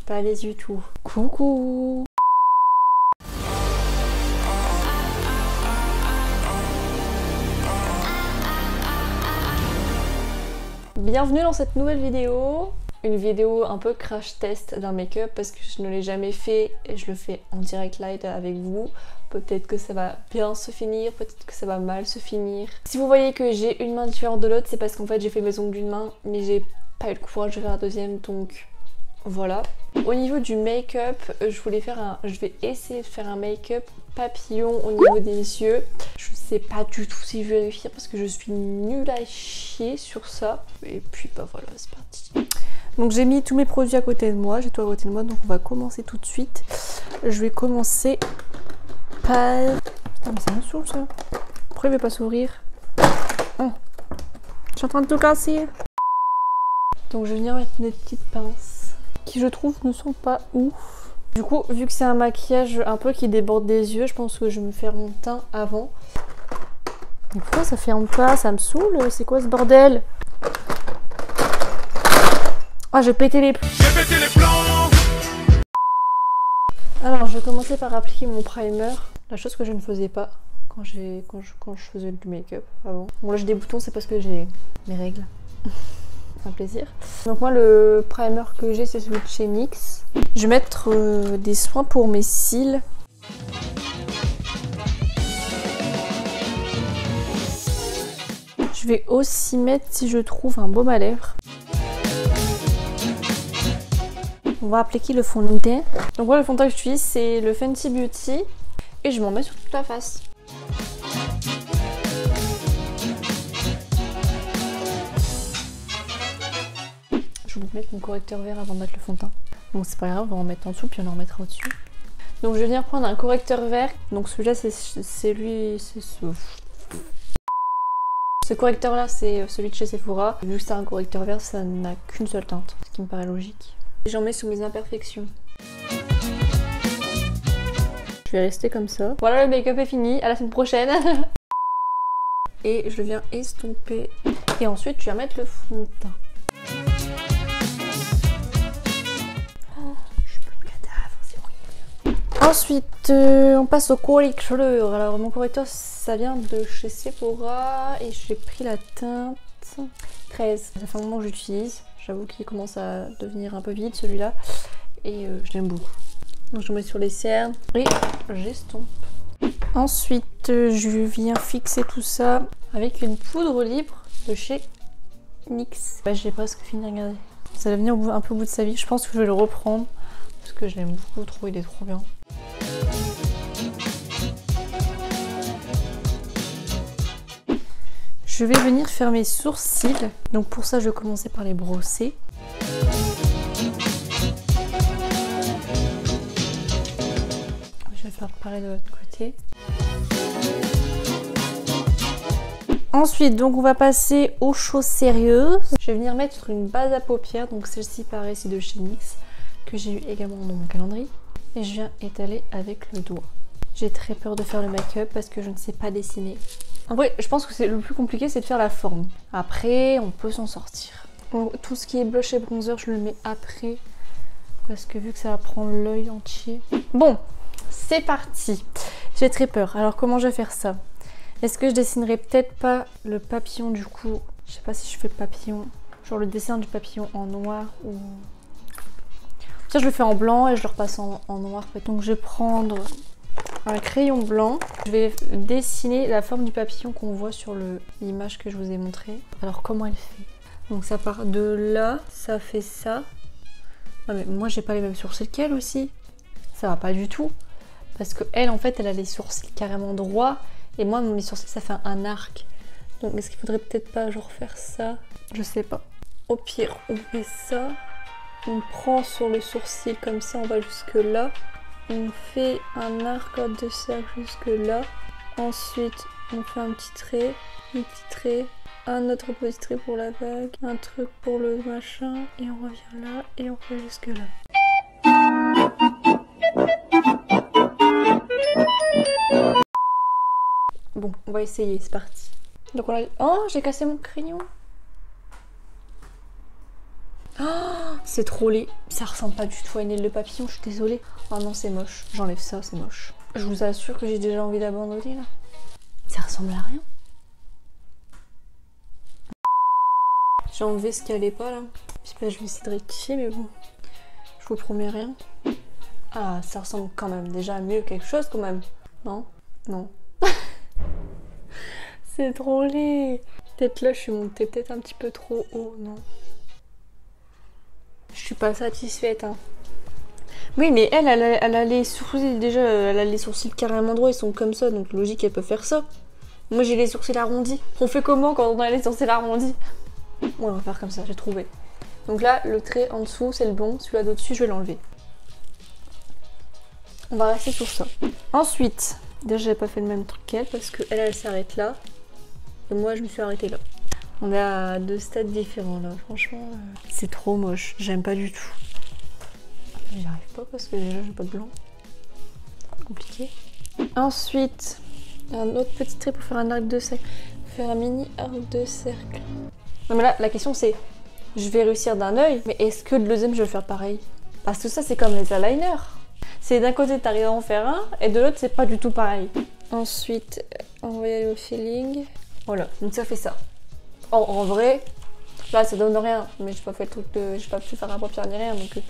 Pas les du tout. Coucou. Bienvenue dans cette nouvelle vidéo. Une vidéo un peu crash test d'un make-up parce que je ne l'ai jamais fait et je le fais en direct live avec vous. Peut-être que ça va bien se finir, peut-être que ça va mal se finir. Si vous voyez que j'ai une main différente de l'autre, c'est parce qu'en fait j'ai fait mes ongles d'une main mais j'ai pas eu le courage de faire la deuxième, donc voilà. Au niveau du make-up, je vais essayer de faire un make-up papillon au niveau des yeux. Je sais pas du tout si je vais réussir parce que je suis nulle à chier sur ça. Et puis bah voilà, c'est parti. Donc j'ai mis tous mes produits à côté de moi, j'ai tout à côté de moi, donc on va commencer tout de suite. Je vais commencer par... Putain mais ça me saoule ça. Pourquoi il veut pas sourire? Oh. Je suis en train de tout casser. Donc je vais venir mettre mes petites pinces qui je trouve ne sont pas ouf. Du coup, vu que c'est un maquillage un peu qui déborde des yeux, je pense que je vais me faire mon teint avant. Mais pourquoi ça ferme pas? Ça me saoule, c'est quoi ce bordel? Ah, je vais péter les plombs. Alors, je vais commencer par appliquer mon primer. La chose que je ne faisais pas quand je faisais du make-up avant. Bon, là j'ai des boutons, c'est parce que j'ai mes règles. Un plaisir. Donc moi le primer que j'ai c'est celui de chez NYX. Je vais mettre des soins pour mes cils. Je vais aussi mettre, si je trouve, un baume à lèvres. On va appliquer le fond de teint. Donc moi le fond de teint que j'utilise c'est le Fenty Beauty et je m'en mets sur toute la face. Je vais vous mettre mon correcteur vert avant de mettre le fond de teint. Bon c'est pas grave, on va en mettre en dessous puis on en remettra au-dessus. Donc je vais venir prendre un correcteur vert. Donc celui-là c'est lui, c'est ce correcteur là c'est celui de chez Sephora. Vu que c'est un correcteur vert ça n'a qu'une seule teinte, ce qui me paraît logique. J'en mets sur mes imperfections. Je vais rester comme ça. Voilà, le make-up est fini, à la semaine prochaine. Et je viens estomper. Et ensuite je viens mettre le fond de teint. Ensuite, on passe au correcteur. Alors, mon correcteur, ça vient de chez Sephora et j'ai pris la teinte 13. Ça fait un moment que j'utilise. J'avoue qu'il commence à devenir un peu vide celui-là et je l'aime beaucoup. Donc, je mets sur les cernes et j'estompe. Ensuite, je viens fixer tout ça avec une poudre libre de chez NYX. Bah, j'ai presque fini, regardez. Ça va venir un peu au bout de sa vie. Je pense que je vais le reprendre parce que je l'aime beaucoup trop, il est trop bien. Je vais venir faire mes sourcils. Donc pour ça, je vais commencer par les brosser. Je vais faire pareil de l'autre côté. Ensuite, donc on va passer aux choses sérieuses. Je vais venir mettre une base à paupières. Donc celle-ci, pareil, c'est de chez NYX, que j'ai eu également dans mon calendrier. Et je viens étaler avec le doigt. J'ai très peur de faire le make-up parce que je ne sais pas dessiner. En vrai, je pense que c'est le plus compliqué, c'est de faire la forme. Après, on peut s'en sortir. Donc, tout ce qui est blush et bronzer, je le mets après. Parce que vu que ça va prendre l'œil entier. Bon, c'est parti. J'ai très peur. Alors, comment je vais faire ça? Est-ce que je dessinerai peut-être pas le papillon du coup? Je sais pas si je fais papillon. Genre le dessin du papillon en noir ou... Tiens, je le fais en blanc et je le repasse en noir. Donc, je vais prendre un crayon blanc. Je vais dessiner la forme du papillon qu'on voit sur l'image que je vous ai montrée. Alors comment elle fait? Donc ça part de là, ça fait ça. Non mais moi j'ai pas les mêmes sourcils qu'elle aussi. Ça va pas du tout. Parce que elle en fait elle a les sourcils carrément droits. Et moi mes sourcils ça fait un arc. Donc est-ce qu'il faudrait peut-être pas genre faire ça? Je sais pas. Au pire on fait ça. On prend sur le sourcil comme ça, on va jusque là. On fait un arc de cercle jusque là. Ensuite, on fait un petit trait, un autre petit trait pour la bague, un truc pour le machin, et on revient là et on fait jusque là. Bon, on va essayer, c'est parti. Donc on a... Oh, j'ai cassé mon crayon. Oh, C'est trop laid. Ça ressemble pas du tout à une aile de papillon, je suis désolée. Oh non, c'est moche. J'enlève ça, c'est moche. Je vous assure que j'ai déjà envie d'abandonner là. Ça ressemble à rien. J'ai enlevé ce qui allait pas là. Puis bah, je vais essayer de rectifier, mais bon. Je vous promets rien. Ah, ça ressemble quand même déjà à mieux quelque chose quand même. Non? Non. C'est trop laid. Peut-être là, je suis montée peut-être un petit peu trop haut, non? Je suis pas satisfaite, hein. Oui, mais elle a les sourcils, déjà, elle a les sourcils carrément droits, ils sont comme ça, donc logique, elle peut faire ça. Moi, j'ai les sourcils arrondis. On fait comment quand on a les sourcils arrondis? Ouais, on va faire comme ça, j'ai trouvé. Donc là, le trait en dessous, c'est le bon. Celui-là d'au-dessus, je vais l'enlever. On va rester sur ça. Ensuite, déjà, j'ai pas fait le même truc qu'elle parce qu'elle, elle s'arrête là. Et moi, je me suis arrêtée là. On est à deux stades différents là. Franchement, c'est trop moche. J'aime pas du tout. J'y arrive pas parce que déjà, j'ai pas de blanc. Compliqué. Ensuite, un autre petit trait pour faire un arc de cercle. Faire un mini arc de cercle. Non mais là, la question c'est, je vais réussir d'un œil, mais est-ce que le deuxième je vais le faire pareil? Parce que ça c'est comme les eyeliners. C'est d'un côté t'arrives à en faire un, et de l'autre c'est pas du tout pareil. Ensuite, on va y aller au feeling. Voilà, donc ça fait ça. En vrai, là ça donne rien, mais j'ai pas fait le truc de... J'ai pas pu faire un paupière ni rien, donc ça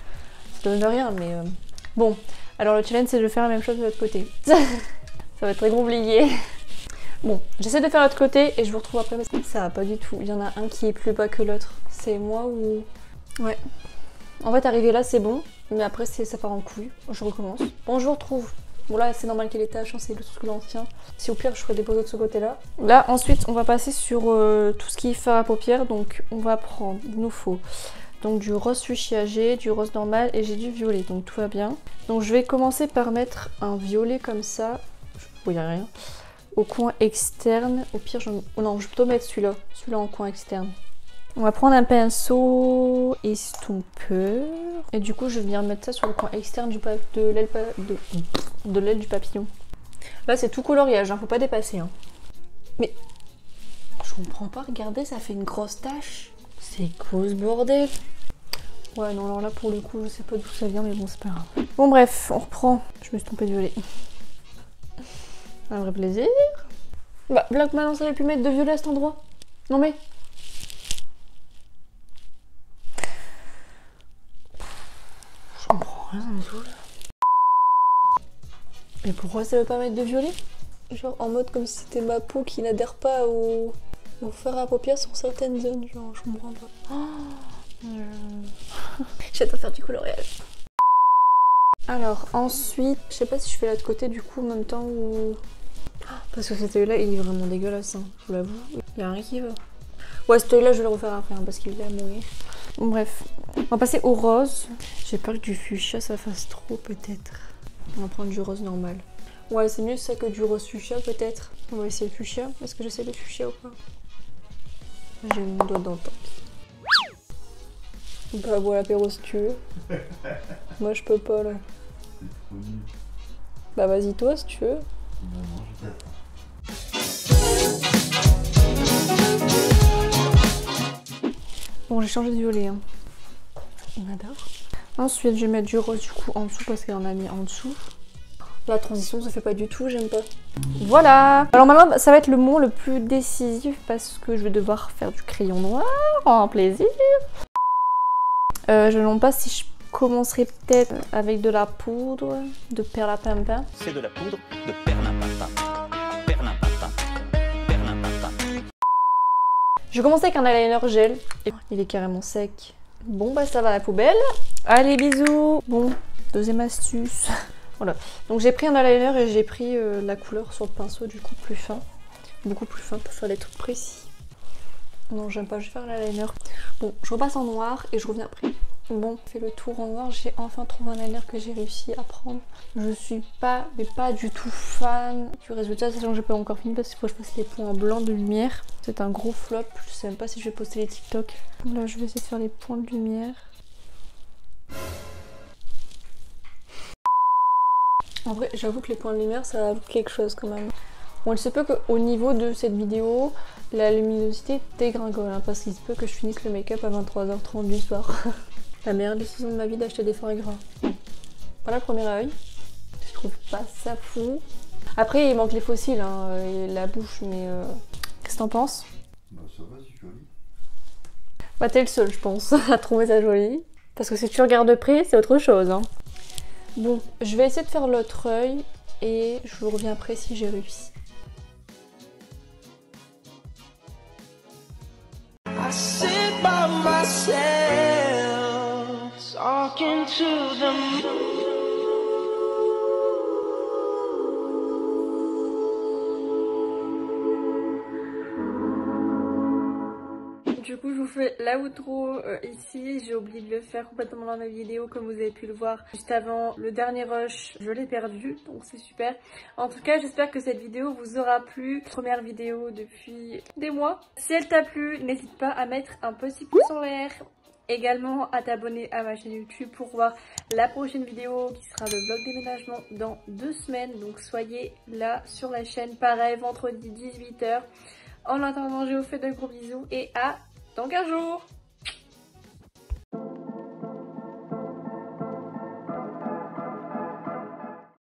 donne rien, mais... Bon, alors le challenge c'est de faire la même chose de l'autre côté. Ça va être très compliqué. Bon, j'essaie de faire l'autre côté et je vous retrouve après parce que ça va pas du tout. Il y en a un qui est plus bas que l'autre. C'est moi ou... Ouais. En fait, arrivé là, c'est bon. Mais après, ça part en couille. Je recommence. Bon, je vous retrouve. Bon, là, c'est normal qu'il y ait des taches. Hein, c'est le truc l'ancien. Si au pire, je ferai des photos de ce côté-là. Là, ensuite, on va passer sur tout ce qui est fard à paupières. Donc, on va prendre... Il nous faut donc du rose fuchsia, j'ai du rose normal et j'ai du violet. Donc, tout va bien. Donc, je vais commencer par mettre un violet comme ça. Il n'y a rien. Au coin externe, au pire, oh non, je vais plutôt mettre celui-là en coin externe. On va prendre un pinceau estompeur. Et du coup, je vais venir mettre ça sur le coin externe de l'aile du papillon. Là, c'est tout coloriage, hein, faut pas dépasser. Hein. Mais, je comprends pas, regardez, ça fait une grosse tache. C'est quoi ce bordel? Ouais, non, alors là, pour le coup, je sais pas d'où ça vient, mais bon, c'est pas grave. Bon, bref, on reprend. Je me suis trompée de violet. Un vrai plaisir. Bah, là que maintenant ça avait pu mettre de violet à cet endroit. Non mais... Je comprends rien, ça me saoule. Mais pourquoi ça veut pas mettre de violet? Genre en mode comme si c'était ma peau qui n'adhère pas au fard à paupières sur certaines zones. Genre, je comprends pas. Oh, j'adore faire du coloriage. Alors ensuite, je sais pas si je fais l'autre côté du coup en même temps ou... Parce que cet œil là il est vraiment dégueulasse, hein, je vous l'avoue, il y a rien qui va. Ouais, cet œil là je vais le refaire après hein, parce qu'il est à mourir. Bon bref, on va passer au rose. J'ai peur que du fuchsia ça fasse trop peut-être. On va prendre du rose normal. Ouais, c'est mieux ça que du rose fuchsia peut-être. On va essayer le fuchsia. Est-ce que j'essaie le fuchsia ou pas? J'ai mon doigt dans le temps. On peut avoir l'apéro si tu veux. Moi je peux pas là. C'est trop nul. Bah vas-y toi si tu veux. Non, je bon, j'ai changé de violet. Hein. On adore. Ensuite, je vais mettre du rose du coup en dessous parce qu'elle en a mis en dessous. La transition se fait pas du tout, j'aime pas. Voilà. Alors maintenant, ça va être le moment le plus décisif parce que je vais devoir faire du crayon noir en plaisir. Je ne sais pas si je commencerai peut-être avec de la poudre de perlimpinpin. C'est de la poudre de perlimpinpin. Je vais commencer avec un eyeliner gel. Il est carrément sec. Bon bah ça va à la poubelle. Allez bisous. Bon, deuxième astuce. Voilà. Donc j'ai pris un eyeliner et j'ai pris la couleur sur le pinceau du coup plus fin. Beaucoup plus fin pour faire des trucs précis. Non j'aime pas, je vais faire l'eyeliner. Bon, je repasse en noir et je reviens après. Bon, fait le tour en noir, j'ai enfin trouvé un eyeliner que j'ai réussi à prendre. Je suis pas, mais pas du tout fan du résultat, sachant que j'ai pas encore fini parce qu'il faut que je fasse les points blancs de lumière. C'est un gros flop, je sais même pas si je vais poster les TikTok. Là, je vais essayer de faire les points de lumière. En vrai, j'avoue que les points de lumière, ça avoue quelque chose quand même. Bon, il se peut qu'au niveau de cette vidéo, la luminosité dégringole, hein, parce qu'il se peut que je finisse le make-up à 23h30 du soir. La meilleure décision de ma vie d'acheter des foie gras. Pas le premier œil. Je trouve pas ça fou. Après, il manque les fossiles, hein, et la bouche, mais qu'est-ce que t'en penses? Bah ça va, c'est joli. Bah t'es le seul, je pense, à trouver ça joli. Parce que si tu regardes de près, c'est autre chose. Hein. Bon, je vais essayer de faire l'autre œil et je vous reviens après si j'ai réussi. I sit by myself, talking to the moon. Du coup, je vous fais l'outro ici. J'ai oublié de le faire complètement dans ma vidéo, comme vous avez pu le voir juste avant le dernier rush. Je l'ai perdu, donc c'est super. En tout cas, j'espère que cette vidéo vous aura plu. Première vidéo depuis des mois. Si elle t'a plu, n'hésite pas à mettre un petit pouce en l'air. Également à t'abonner à ma chaîne YouTube pour voir la prochaine vidéo qui sera le vlog déménagement dans 2 semaines. Donc soyez là sur la chaîne, pareil, vendredi 18 h. En attendant, je vous fais de gros bisous et à dans 15 jours.